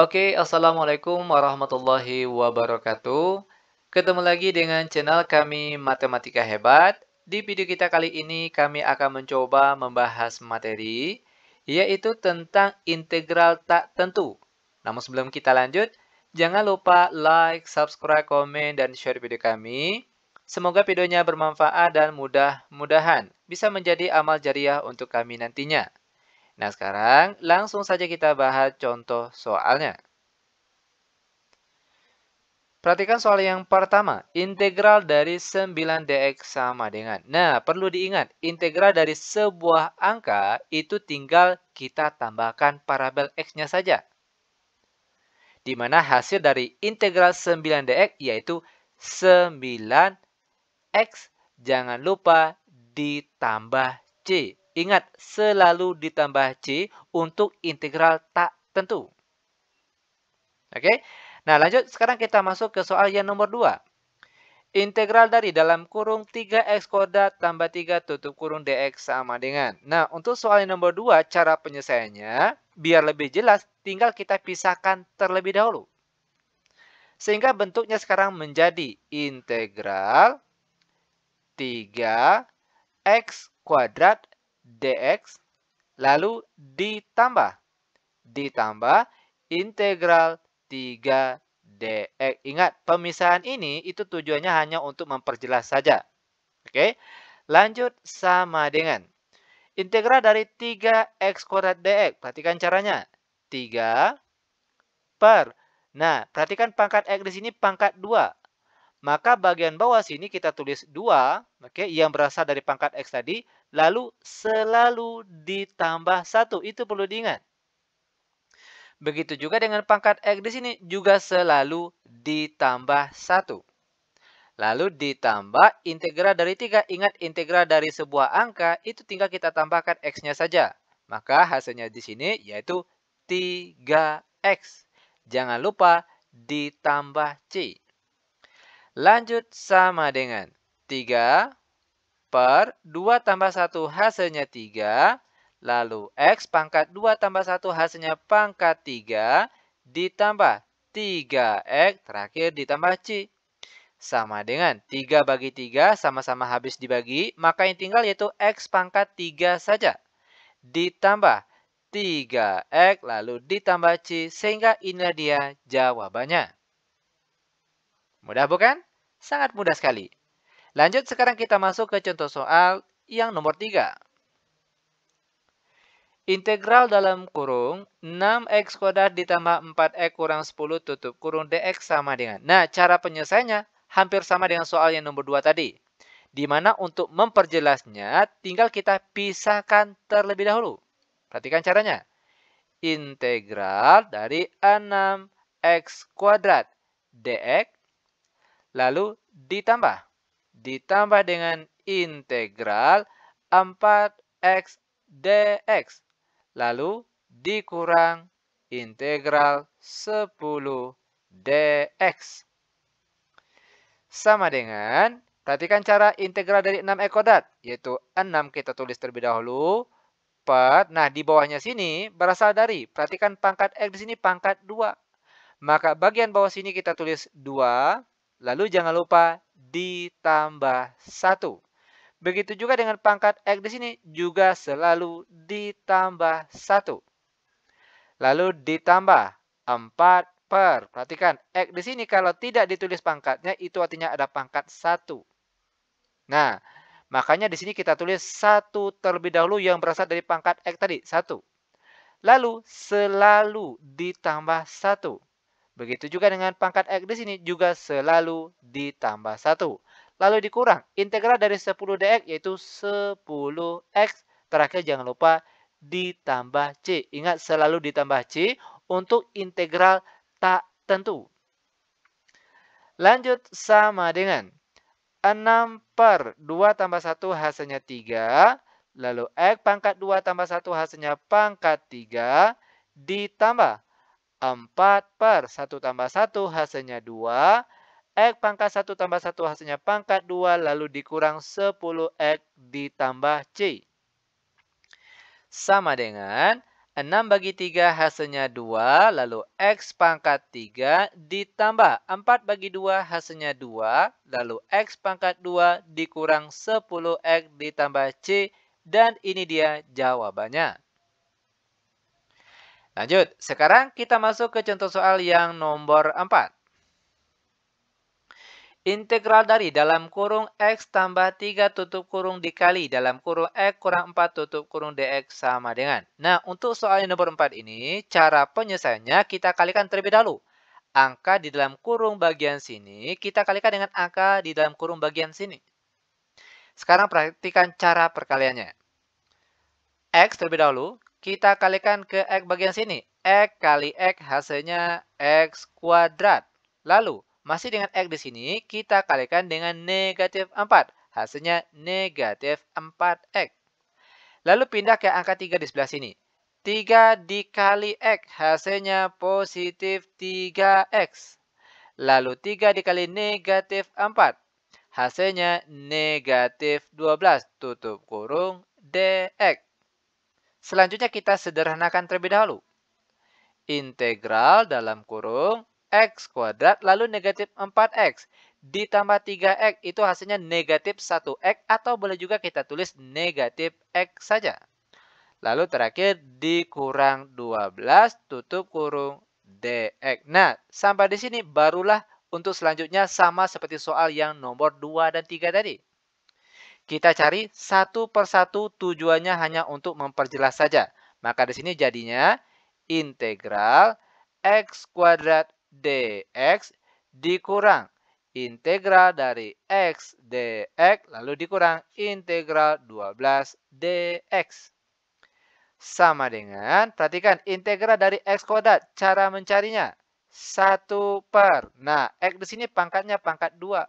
Oke, Assalamualaikum warahmatullahi wabarakatuh. Ketemu lagi dengan channel kami Matematika Hebat. Di video kita kali ini kami akan mencoba membahas materi, yaitu tentang integral tak tentu. Namun sebelum kita lanjut, jangan lupa like, subscribe, komen, dan share video kami. Semoga videonya bermanfaat dan mudah-mudahan bisa menjadi amal jariah untuk kami nantinya. Nah, sekarang langsung saja kita bahas contoh soalnya. Perhatikan soal yang pertama. Integral dari 9dx sama dengan. Nah, perlu diingat, integral dari sebuah angka itu tinggal kita tambahkan parabel x-nya saja. Di mana hasil dari integral 9dx yaitu 9x. Jangan lupa ditambah c. Ingat, selalu ditambah c untuk integral tak tentu. Oke? Nah, lanjut. Sekarang kita masuk ke soal yang nomor 2. Integral dari dalam kurung 3x kuadrat tambah 3 tutup kurung dx sama dengan. Nah, untuk soal yang nomor 2, cara penyelesaiannya, biar lebih jelas, tinggal kita pisahkan terlebih dahulu. Sehingga bentuknya sekarang menjadi integral 3x kuadrat dx, lalu ditambah integral 3 dx. Ingat, pemisahan ini itu tujuannya hanya untuk memperjelas saja. Oke, lanjut sama dengan integral dari 3x kuadrat dx. Perhatikan caranya. 3 per. Nah, perhatikan pangkat x di sini pangkat 2. Maka bagian bawah sini kita tulis 2, oke, yang berasal dari pangkat x tadi, lalu selalu ditambah 1. Itu perlu diingat. Begitu juga dengan pangkat x di sini juga selalu ditambah 1. Lalu ditambah integral dari 3. Ingat, integral dari sebuah angka itu tinggal kita tambahkan x-nya saja. Maka hasilnya di sini yaitu 3x. Jangan lupa ditambah c. Lanjut sama dengan 3 per 2 tambah 1 hasilnya 3. Lalu x pangkat 2 tambah 1 hasilnya pangkat 3. Ditambah 3x terakhir ditambah c. Sama dengan 3 bagi 3 sama-sama habis dibagi. Maka yang tinggal yaitu x pangkat 3 saja. Ditambah 3x lalu ditambah c. Sehingga inilah dia jawabannya. Mudah bukan? Sangat mudah sekali. Lanjut sekarang kita masuk ke contoh soal yang nomor 3. Integral dalam kurung 6x kuadrat ditambah 4x kurang 10 tutup kurung dx sama dengan. Nah, cara penyelesaiannya hampir sama dengan soal yang nomor 2 tadi. Di mana untuk memperjelasnya tinggal kita pisahkan terlebih dahulu. Perhatikan caranya. Integral dari 6x kuadrat dx lalu ditambah dengan integral 4x dx. Lalu dikurang integral 10 dx. Sama dengan, perhatikan cara integral dari 6x kuadrat. Yaitu 6 kita tulis terlebih dahulu. Per, nah di bawahnya sini berasal dari, perhatikan pangkat x di sini pangkat 2. Maka bagian bawah sini kita tulis 2. Lalu jangan lupa ditambah 1. Begitu juga dengan pangkat x di sini juga selalu ditambah 1. Lalu ditambah 4 per. Perhatikan, x di sini kalau tidak ditulis pangkatnya itu artinya ada pangkat 1. Nah, makanya di sini kita tulis 1 terlebih dahulu yang berasal dari pangkat x tadi, 1. Lalu selalu ditambah 1. Begitu juga dengan pangkat x di sini juga selalu ditambah 1. Lalu dikurang integral dari 10 dx yaitu 10x. Terakhir jangan lupa ditambah c. Ingat selalu ditambah c untuk integral tak tentu. Lanjut sama dengan 6 per 2 tambah 1 hasilnya 3. Lalu x pangkat 2 tambah 1 hasilnya pangkat 3. Ditambah 4 per 1 tambah 1 hasilnya 2. X pangkat 1 tambah 1 hasilnya pangkat 2. Lalu dikurang 10x ditambah c. Sama dengan 6 bagi 3 hasilnya 2, lalu X pangkat 3 ditambah 4 bagi 2 hasilnya 2, lalu X pangkat 2 dikurang 10X ditambah C, dan ini dia jawabannya. Lanjut, sekarang kita masuk ke contoh soal yang nomor 4. Integral dari dalam kurung X tambah 3 tutup kurung dikali dalam kurung X kurang 4 tutup kurung dx sama dengan. Nah, untuk soal yang nomor 4 ini, cara penyelesaiannya kita kalikan terlebih dahulu. Angka di dalam kurung bagian sini, kita kalikan dengan angka di dalam kurung bagian sini. Sekarang perhatikan cara perkaliannya. X terlebih dahulu, kita kalikan ke X bagian sini. X kali X hasilnya X kuadrat. Lalu, masih dengan X di sini, kita kalikan dengan negatif 4. Hasilnya negatif 4X. Lalu pindah ke angka 3 di sebelah sini. 3 dikali X hasilnya positif 3X. Lalu 3 dikali negatif 4. Hasilnya negatif 12 tutup kurung dx. Selanjutnya kita sederhanakan terlebih dahulu. Integral dalam kurung X kuadrat lalu negatif 4X ditambah 3X itu hasilnya negatif 1X atau boleh juga kita tulis negatif X saja. Lalu terakhir dikurang 12 tutup kurung dx. Nah, sampai di sini barulah untuk selanjutnya sama seperti soal yang nomor 2 dan 3 tadi. Kita cari satu persatu, tujuannya hanya untuk memperjelas saja. Maka di sini jadinya integral X kuadrat dx dikurang integral dari X dx lalu dikurang integral 12 dx. Sama dengan, perhatikan integral dari X kuadrat. Cara mencarinya 1 per. Nah, X di sini pangkatnya pangkat 2.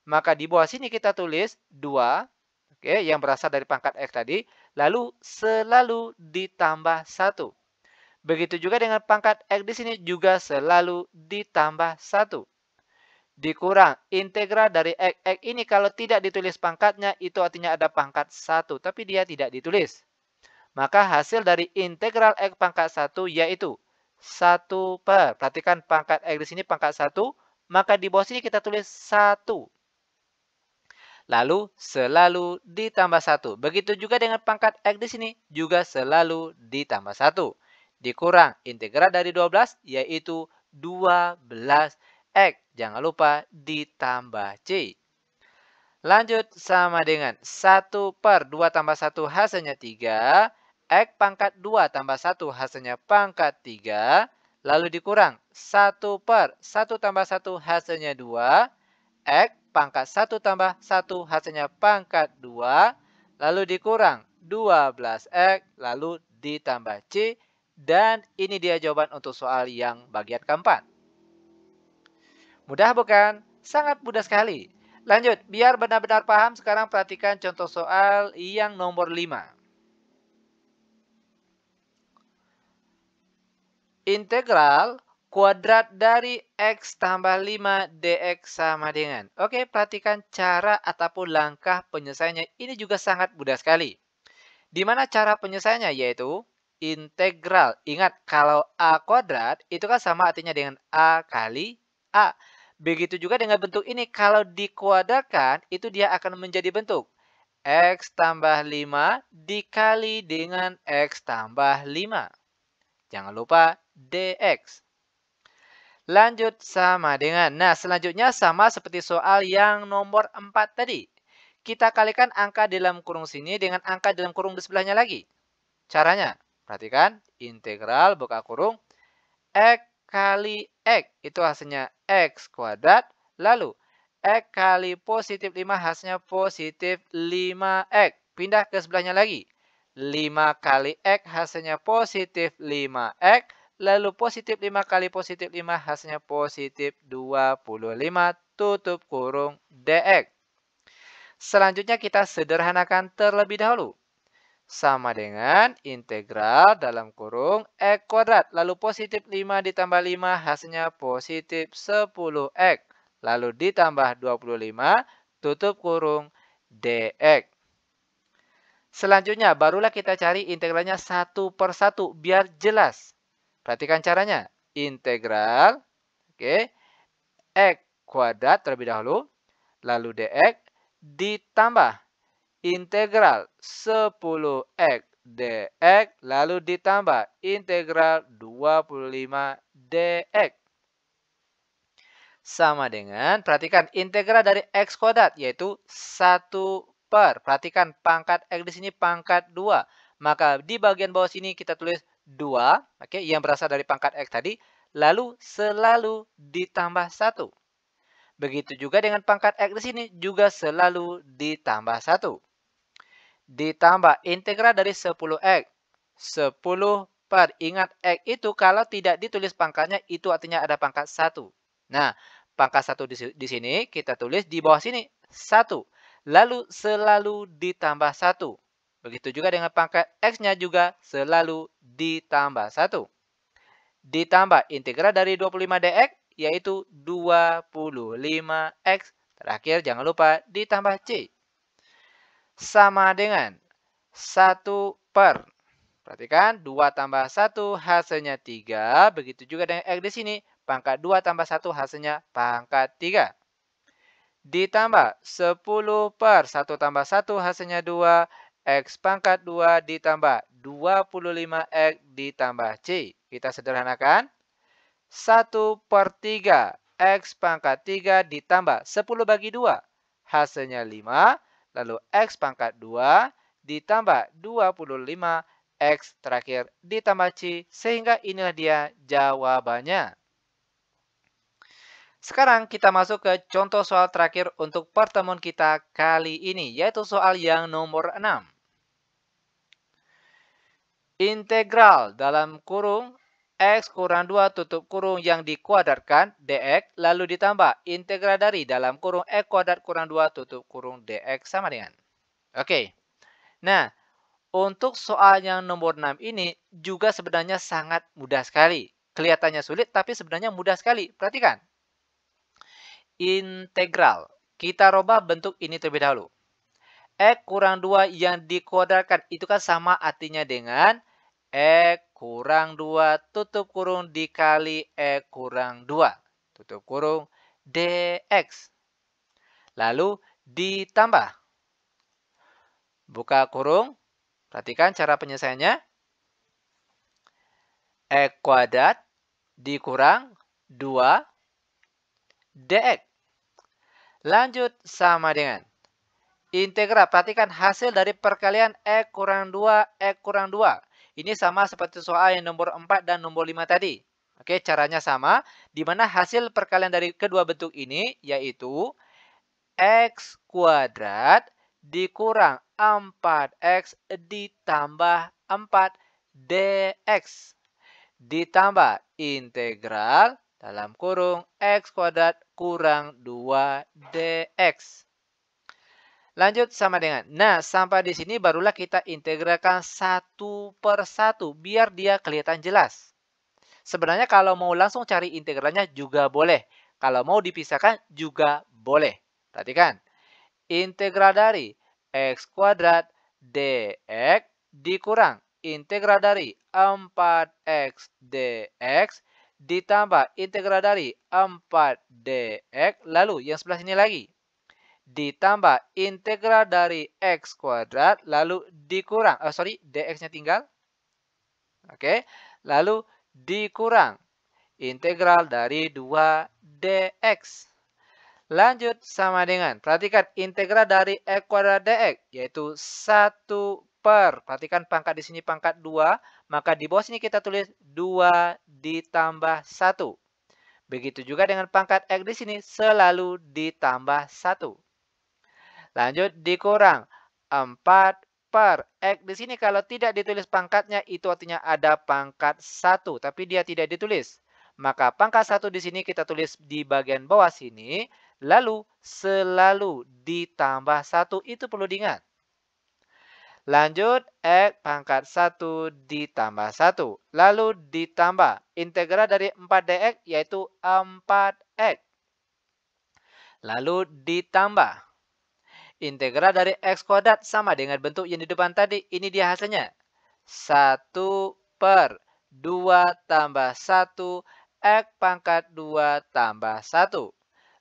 Maka di bawah sini kita tulis 2. Oke, yang berasal dari pangkat X tadi. Lalu selalu ditambah 1. Begitu juga dengan pangkat X di sini juga selalu ditambah 1. Dikurang integral dari X. X ini kalau tidak ditulis pangkatnya itu artinya ada pangkat 1. Tapi dia tidak ditulis. Maka hasil dari integral X pangkat 1 yaitu 1 per. Perhatikan pangkat X di sini pangkat 1. Maka di bawah sini kita tulis 1. Lalu selalu ditambah 1. Begitu juga dengan pangkat X di sini. Juga selalu ditambah 1. Dikurang integral dari 12 yaitu 12X. Jangan lupa ditambah C. Lanjut sama dengan 1 per 2 tambah 1 hasilnya 3. X pangkat 2 tambah 1 hasilnya pangkat 3. Lalu dikurang 1 per 1 tambah 1 hasilnya 2. X pangkat 1 tambah 1 hasilnya pangkat 2. Lalu dikurang 12X. Lalu ditambah C. Dan ini dia jawaban untuk soal yang bagian keempat. Mudah bukan? Sangat mudah sekali. Lanjut, biar benar-benar paham, sekarang perhatikan contoh soal yang nomor 5. Integral kuadrat dari X tambah 5 dx sama dengan. Oke, perhatikan cara ataupun langkah penyelesaiannya. Ini juga sangat mudah sekali. Di mana cara penyelesaiannya? Yaitu integral. Ingat, kalau A kuadrat itu kan sama artinya dengan A kali A. Begitu juga dengan bentuk ini. Kalau dikuadrakan, itu dia akan menjadi bentuk X tambah 5 dikali dengan X tambah 5. Jangan lupa dx. Lanjut sama dengan. Nah, selanjutnya sama seperti soal yang nomor 4 tadi. Kita kalikan angka dalam kurung sini dengan angka dalam kurung di sebelahnya lagi. Caranya, perhatikan. Integral buka kurung X kali X. Itu hasilnya X kuadrat. Lalu, X kali positif 5 hasilnya positif 5X. Pindah ke sebelahnya lagi. 5 kali X hasilnya positif 5X. Lalu positif 5 kali positif 5 hasilnya positif 25 tutup kurung dx. Selanjutnya kita sederhanakan terlebih dahulu. Sama dengan integral dalam kurung X kuadrat. Lalu positif 5 ditambah 5 hasilnya positif 10X. Lalu ditambah 25 tutup kurung dx. Selanjutnya, barulah kita cari integralnya satu per satu biar jelas. Perhatikan caranya. Integral, oke, X kuadrat terlebih dahulu, lalu dx ditambah integral 10x dx, lalu ditambah integral 25 dx. Sama dengan, perhatikan integral dari x kuadrat, yaitu 1 per. Perhatikan pangkat x di sini pangkat 2. Maka di bagian bawah sini kita tulis 2, oke, yang berasal dari pangkat x tadi, lalu selalu ditambah 1. Begitu juga dengan pangkat x di sini, juga selalu ditambah 1. Ditambah integral dari 10x. 10 per. Ingat, x itu kalau tidak ditulis pangkatnya, itu artinya ada pangkat 1. Nah, pangkat 1 di sini kita tulis di bawah sini 1. Lalu selalu ditambah 1. Begitu juga dengan pangkat x-nya juga selalu ditambah 1. Ditambah integral dari 25 dx, yaitu 25x. Terakhir jangan lupa ditambah c. Sama dengan 1 per. Perhatikan, 2 tambah 1 hasilnya 3. Begitu juga dengan x di sini. Pangkat 2 tambah 1 hasilnya pangkat 3. Ditambah 10 per 1 tambah 1 hasilnya 2. X pangkat 2 ditambah 25x ditambah C. Kita sederhanakan. 1 per 3. X pangkat 3 ditambah 10 bagi 2. Hasilnya 5. Lalu X pangkat 2 ditambah 25. X terakhir ditambah C. Sehingga inilah dia jawabannya. Sekarang kita masuk ke contoh soal terakhir untuk pertemuan kita kali ini, yaitu soal yang nomor 6. Integral dalam kurung x kurang 2 tutup kurung yang dikuadratkan dx, lalu ditambah integral dari dalam kurung x kuadrat kurang 2 tutup kurung dx sama dengan. Oke, nah untuk soal yang nomor 6 ini juga sebenarnya sangat mudah sekali. Kelihatannya sulit tapi sebenarnya mudah sekali. Perhatikan. Integral. Kita rubah bentuk ini terlebih dahulu. X kurang 2 yang dikuadratkan itu kan sama artinya dengan X kurang 2 tutup kurung dikali X kurang 2. Tutup kurung dx. Lalu ditambah. Buka kurung. Perhatikan cara penyelesaiannya. X kuadrat dikurang 2 dx. Lanjut sama dengan integral. Perhatikan hasil dari perkalian X kurang 2, X kurang 2. Ini sama seperti soal yang nomor 4 dan nomor 5 tadi. Oke, caranya sama. Di mana hasil perkalian dari kedua bentuk ini yaitu X kuadrat dikurang 4X ditambah 4 dx. Ditambah integral dalam kurung X kuadrat kurang 2 dx. Lanjut sama dengan. Nah, sampai di sini barulah kita integralkan satu per satu biar dia kelihatan jelas. Sebenarnya kalau mau langsung cari integralnya juga boleh. Kalau mau dipisahkan juga boleh. Perhatikan. Integral dari x kuadrat dx dikurang integral dari 4x dx ditambah integral dari 4 dx. Lalu yang sebelah sini lagi. Ditambah integral dari x kuadrat. Lalu dikurang. Dx-nya tinggal. Oke. Lalu dikurang integral dari 2 dx. Lanjut sama dengan, perhatikan integral dari x kuadrat dx, yaitu 1 per, perhatikan pangkat di sini pangkat 2, maka di bawah sini kita tulis 2 ditambah 1. Begitu juga dengan pangkat x di sini selalu ditambah 1. Lanjut dikurang 4 per, x di sini kalau tidak ditulis pangkatnya itu artinya ada pangkat 1, tapi dia tidak ditulis. Maka pangkat 1 di sini kita tulis di bagian bawah sini. Lalu selalu ditambah 1 itu perlu diingat. Lanjut X pangkat 1 ditambah 1. Lalu ditambah integral dari 4 dx yaitu 4x. Lalu ditambah Integral dari X kuadrat sama dengan bentuk yang di depan tadi. Ini dia hasilnya. 1/2 tambah 1 X pangkat 2 tambah 1.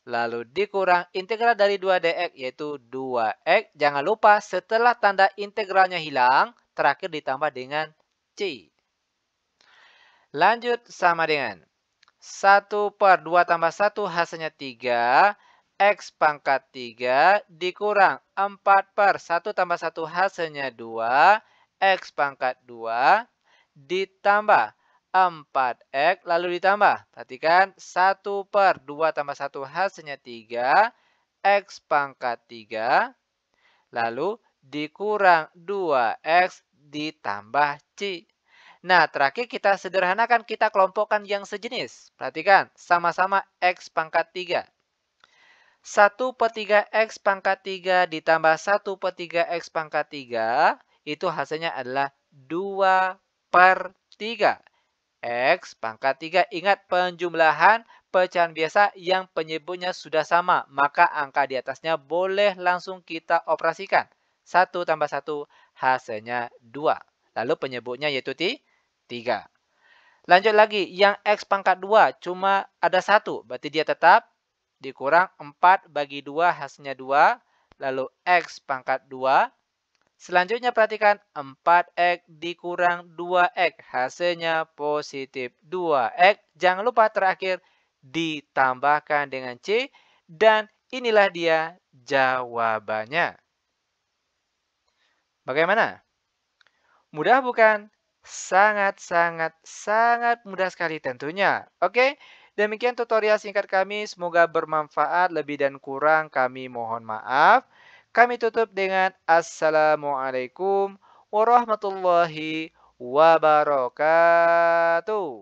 Lalu dikurang integral dari 2 dx yaitu 2x. Jangan lupa setelah tanda integralnya hilang, terakhir ditambah dengan C. Lanjut sama dengan 1/2 tambah 1 hasilnya 3. X pangkat 3 dikurang 4/1 tambah 1 hasilnya 2. X pangkat 2 ditambah 4x lalu ditambah. Perhatikan 1/2 tambah 1 hasilnya 3. X pangkat 3 lalu dikurang 2x ditambah C. Nah, terakhir kita sederhanakan, kita kelompokkan yang sejenis. Perhatikan, sama-sama X pangkat 3. 1/3 X pangkat 3 ditambah 1/3 X pangkat 3, itu hasilnya adalah 2/3. X pangkat 3, ingat penjumlahan pecahan biasa yang penyebutnya sudah sama. Maka angka di atasnya boleh langsung kita operasikan. 1 tambah 1 hasilnya 2. Lalu penyebutnya yaitu 3. Lanjut lagi, yang X pangkat 2 cuma ada 1. Berarti dia tetap dikurang 4 bagi 2 hasilnya 2. Lalu X pangkat 2. Selanjutnya perhatikan 4x dikurang 2x. Hasilnya positif 2x. Jangan lupa terakhir ditambahkan dengan C. Dan inilah dia jawabannya. Bagaimana? Mudah bukan? Sangat mudah sekali tentunya. Oke, demikian tutorial singkat kami. Semoga bermanfaat. Lebih dan kurang kami mohon maaf. Kami tutup dengan Assalamualaikum warahmatullahi wabarakatuh.